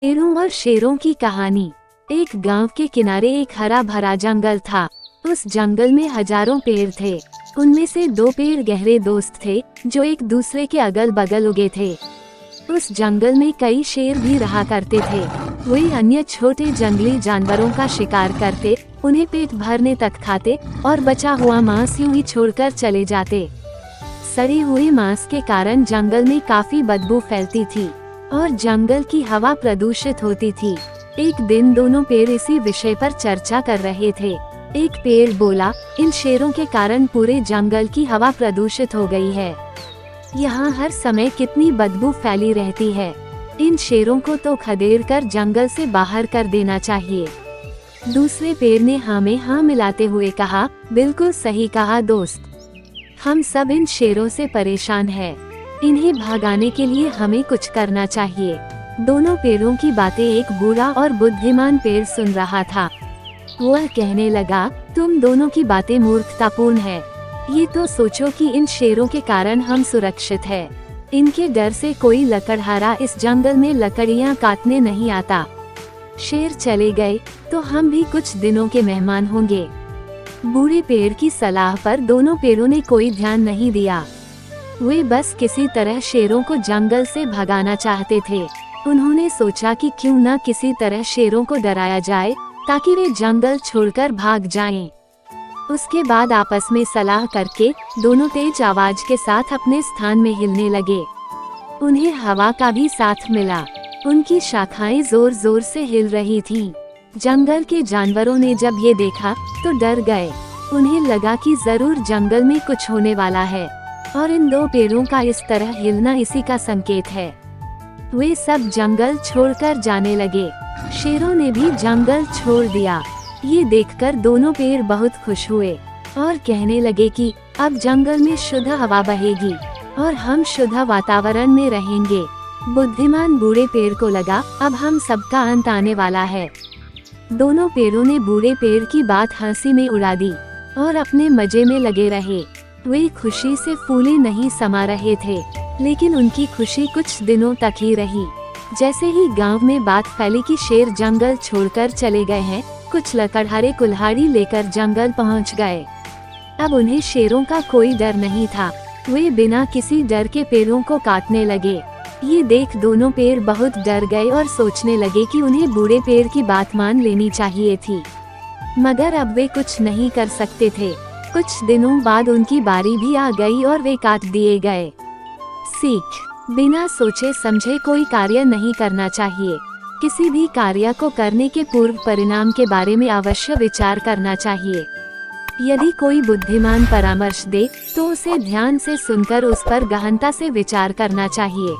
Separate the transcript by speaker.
Speaker 1: शेरों और शेरों की कहानी। एक गांव के किनारे एक हरा भरा जंगल था। उस जंगल में हजारों पेड़ थे। उनमें से दो पेड़ गहरे दोस्त थे जो एक दूसरे के अगल बगल उगे थे। उस जंगल में कई शेर भी रहा करते थे। वे अन्य छोटे जंगली जानवरों का शिकार करते, उन्हें पेट भरने तक खाते और बचा हुआ मांस यूं ही छोड़कर चले जाते। सड़े हुए मांस के कारण जंगल में काफी बदबू फैलती थी और जंगल की हवा प्रदूषित होती थी। एक दिन दोनों पेड़ इसी विषय पर चर्चा कर रहे थे। एक पेड़ बोला, इन शेरों के कारण पूरे जंगल की हवा प्रदूषित हो गई है। यहाँ हर समय कितनी बदबू फैली रहती है। इन शेरों को तो खदेड़ कर जंगल से बाहर कर देना चाहिए। दूसरे पेड़ ने हाँ में हाँ मिलाते हुए कहा, बिल्कुल सही कहा दोस्त, हम सब इन शेरों से परेशान हैं। इन्हें भगाने के लिए हमें कुछ करना चाहिए। दोनों पेड़ों की बातें एक बूढ़ा और बुद्धिमान पेड़ सुन रहा था। वह कहने लगा, तुम दोनों की बातें मूर्खतापूर्ण है। ये तो सोचो कि इन शेरों के कारण हम सुरक्षित हैं। इनके डर से कोई लकड़हारा इस जंगल में लकड़ियां काटने नहीं आता। शेर चले गए तो हम भी कुछ दिनों के मेहमान होंगे। बूढ़े पेड़ की सलाह पर दोनों पेड़ों ने कोई ध्यान नहीं दिया। वे बस किसी तरह शेरों को जंगल से भगाना चाहते थे। उन्होंने सोचा कि क्यों न किसी तरह शेरों को डराया जाए ताकि वे जंगल छोड़कर भाग जाएं। उसके बाद आपस में सलाह करके दोनों तेज आवाज के साथ अपने स्थान में हिलने लगे। उन्हें हवा का भी साथ मिला। उनकी शाखाएं जोर जोर से हिल रही थीं। जंगल के जानवरों ने जब ये देखा तो डर गए। उन्हें लगा कि जरूर जंगल में कुछ होने वाला है और इन दो पेड़ों का इस तरह हिलना इसी का संकेत है। वे सब जंगल छोड़कर जाने लगे। शेरों ने भी जंगल छोड़ दिया। ये देखकर दोनों पेड़ बहुत खुश हुए और कहने लगे कि अब जंगल में शुद्ध हवा बहेगी और हम शुद्ध वातावरण में रहेंगे। बुद्धिमान बूढ़े पेड़ को लगा, अब हम सबका अंत आने वाला है। दोनों पेड़ों ने बूढ़े पेड़ की बात हंसी में उड़ा दी और अपने मजे में लगे रहे। वे खुशी से फूले नहीं समा रहे थे, लेकिन उनकी खुशी कुछ दिनों तक ही रही। जैसे ही गांव में बात फैली कि शेर जंगल छोड़कर चले गए हैं, कुछ लकड़हारे कुल्हाड़ी लेकर जंगल पहुंच गए। अब उन्हें शेरों का कोई डर नहीं था। वे बिना किसी डर के पेड़ों को काटने लगे। ये देख दोनों पेड़ बहुत डर गए और सोचने लगे कि उन्हें बूढ़े पेड़ की बात मान लेनी चाहिए थी, मगर अब वे कुछ नहीं कर सकते थे। कुछ दिनों बाद उनकी बारी भी आ गई और वे काट दिए गए। सीख, बिना सोचे समझे कोई कार्य नहीं करना चाहिए। किसी भी कार्य को करने के पूर्व परिणाम के बारे में अवश्य विचार करना चाहिए। यदि कोई बुद्धिमान परामर्श दे तो उसे ध्यान से सुनकर उस पर गहनता से विचार करना चाहिए।